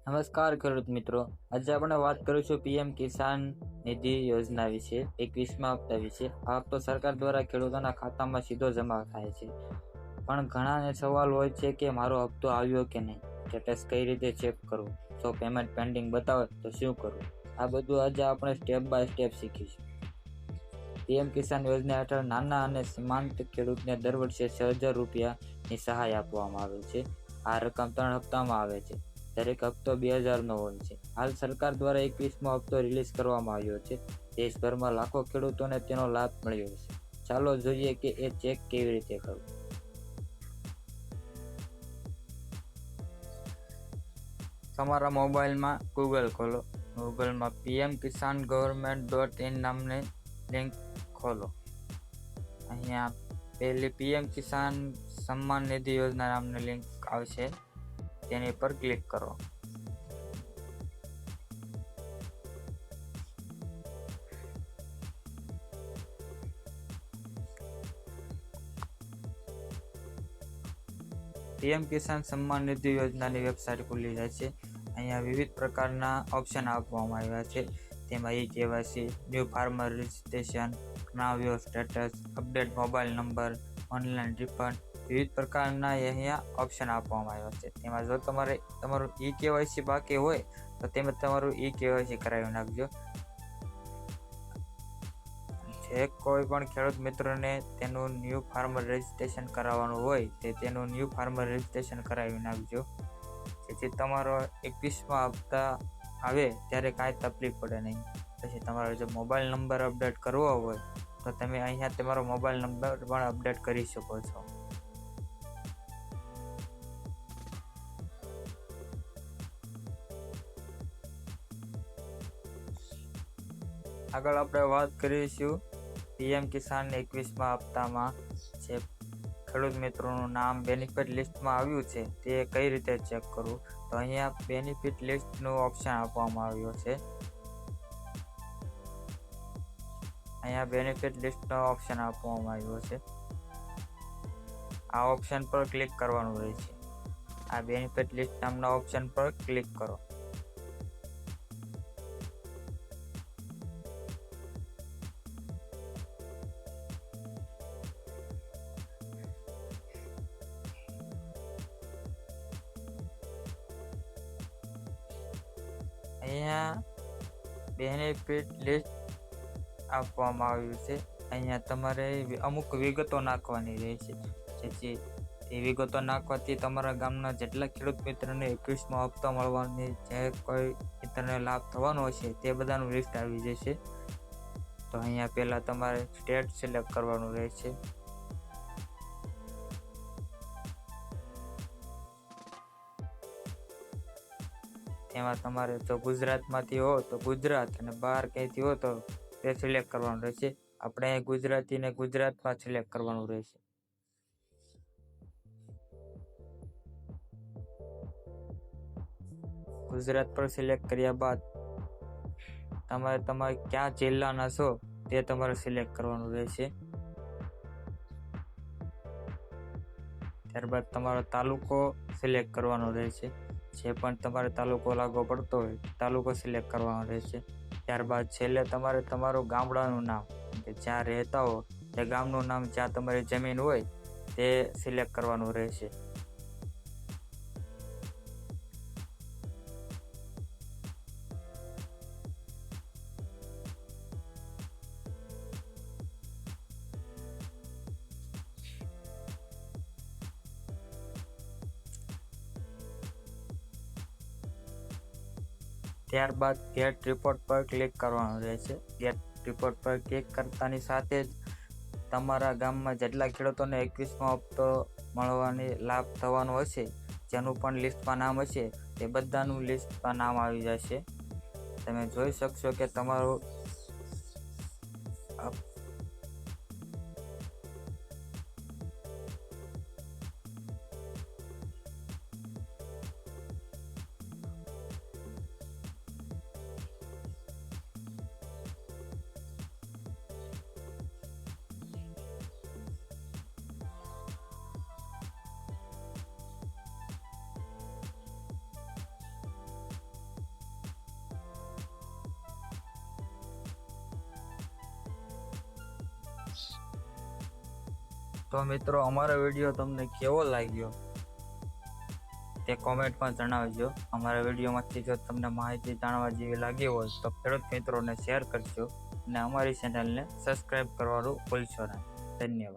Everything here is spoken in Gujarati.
નમસ્કાર ખેડૂત મિત્રો, આજે આપણે વાત કરીશું પીએમ કિસાન નિધિ યોજના વિશે, 21મા હપ્તા વિશે. આ હપ્તો સરકાર દ્વારા ખેડૂતોના ખાતામાં સીધો જમા થાય છે. પણ ઘણાને સવાલ હોય છે કે મારો હપ્તો આવ્યો કે નહીં, સ્ટેટસ કઈ રીતે ચેક કરવું, જો પેમેન્ટ પેન્ડિંગ બતાવે તો શું કરવું. આ બધું આજે આપણે સ્ટેપ બાય સ્ટેપ શીખીશું. પીએમ કિસાન યોજના હેઠળ નાના અને સીમાંત ખેડૂતને દર વર્ષે 6,000 રૂપિયાની સહાય આપવામાં આવે છે. આ રકમ 3 હપ્તામાં આવે છે. દરેક હપ્તો 2,000નો હોય છે. હાલ સરકાર દ્વારા 21મો હપ્તો રિલીઝ કરવામાં આવ્યો છે. દેશભરમાં લાખો ખેડૂતોને તેનો લાભ મળ્યો છે. ચાલો જોઈએ કે એ ચેક કેવી રીતે કરવું. તમારા મોબાઈલમાં ગૂગલ ખોલો. ગૂગલમાં pmkisan.government.in નામની લિંક ખોલો. અહીંયા પહેલી પીએમ કિસાન સન્માન નિધિ યોજના નામની લિંક આવશે, તેની પર ક્લિક કરો. પીએમ કિસાન સન્માન નિધિ યોજનાની વેબસાઇટ ખુલી જાય છે. અહીંયા વિવિધ પ્રકારના ઓપ્શન આપવામાં આવ્યા છે. તેમાં KYC, new farmer registration, now your status, update mobile number, online refund, વિવિધ પ્રકારના અહીંયા ઓપ્શન આપવામાં આવ્યા છે. તેમાં જો તમારે તમારું KYC બાકી હોય તો તેમાં તમારું KYC કરાવી નાખજો. જે કોઈ પણ ખેડૂત મિત્રોને તેનું ન્યૂ ફાર્મર રજિસ્ટ્રેશન કરાવવાનું હોય તે તેનું ન્યૂ ફાર્મર રજિસ્ટ્રેશન કરાવી નાખજો, જેથી તમારો 21મા હપ્તા આવે ત્યારે કાંઈ તકલીફ પડે નહીં. પછી તમારો જો મોબાઈલ નંબર અપડેટ કરવો હોય તો તમે અહીંયા તમારો મોબાઈલ નંબર પણ અપડેટ કરી શકો છો. આગળ આપણે વાત કરીશું પીએમ કિસાન 21મા હપ્તામાં જે ખેડૂત મિત્રોનું નામ બેનિફિટ લિસ્ટમાં આવ્યું છે તે કઈ રીતે ચેક કરવું. તો અહીંયા બેનિફિટ લિસ્ટનું ઓપ્શન આપવામાં આવ્યો છે. અહીંયા બેનિફિટ લિસ્ટનો ઓપ્શન આપવામાં આવ્યો છે. આ ઓપ્શન પર ક્લિક કરવાનું રહેશે. આ બેનિફિટ લિસ્ટ નામના ઓપ્શન પર ક્લિક કરો. અહીંયા બેનિફિટ લિસ્ટ આપવામાં આવ્યું છે. અહીંયા તમારે અમુક વિગતો નાખવાની રહેશે, જેથી એ વિગતો નાખવાથી તમારા ગામના જેટલા ખેડૂત મિત્રોને 21મો હપ્તો મળવાની જે કોઈ મિત્રને લાભ થવાનો હશે તે બધાનું લિસ્ટ આવી જશે. તો અહીંયા પહેલાં તમારે સ્ટેટ સિલેક્ટ કરવાનું રહેશે. એમાં તમારે જો ગુજરાતમાંથી હો તો ગુજરાત, અને બહાર ક્યાંયથી હો તો તે સિલેક્ટ કરવાનું રહેશે. આપણે ગુજરાતીને ગુજરાતમાં સિલેક્ટ કરવાનું રહેશે. ગુજરાત પર સિલેક્ટ કર્યા બાદ તમારે ક્યાં જિલ્લાના છો તે તમારે સિલેક્ટ કરવાનું રહેશે. ત્યારબાદ તમારો તાલુકો સિલેક્ટ કરવાનો રહેશે. જે પણ તમારે તાલુકો લાગુ પડતો હોય તાલુકો સિલેક્ટ કરવાનો રહેશે. ત્યારબાદ છેલ્લે તમારે તમારું ગામડાનું નામ, કે જ્યાં રહેતા હો તે ગામનું નામ, જ્યાં તમારી જમીન હોય તે સિલેક્ટ કરવાનું રહેશે. ત્યારબાદ ગેટ રિપોર્ટ પર ક્લિક કરવાનું રહેશે. ગેટ રિપોર્ટ પર ક્લિક કરતાની સાથે જ તમારા ગામમાં જેટલા ખેડૂતોને 21મો હપ્તો મળવાની લાભ થવાનો હશે, જેનું પણ લિસ્ટમાં નામ હશે, તે બધાનું લિસ્ટમાં નામ આવી જશે. તમે જોઈ શકશો કે તમારું તો મિત્રો અમારો વિડીયો તમને કેવો લાગ્યો તે કોમેન્ટમાં જણાવજો. અમારા વિડીયોમાંથી જો તમને માહિતી જાણવા જેવી લાગી હોય તો ખેડૂત મિત્રોને શેર કરજો અને અમારી ચેનલને સબસ્ક્રાઈબ કરવાનું ભૂલશો નહીં. ધન્યવાદ.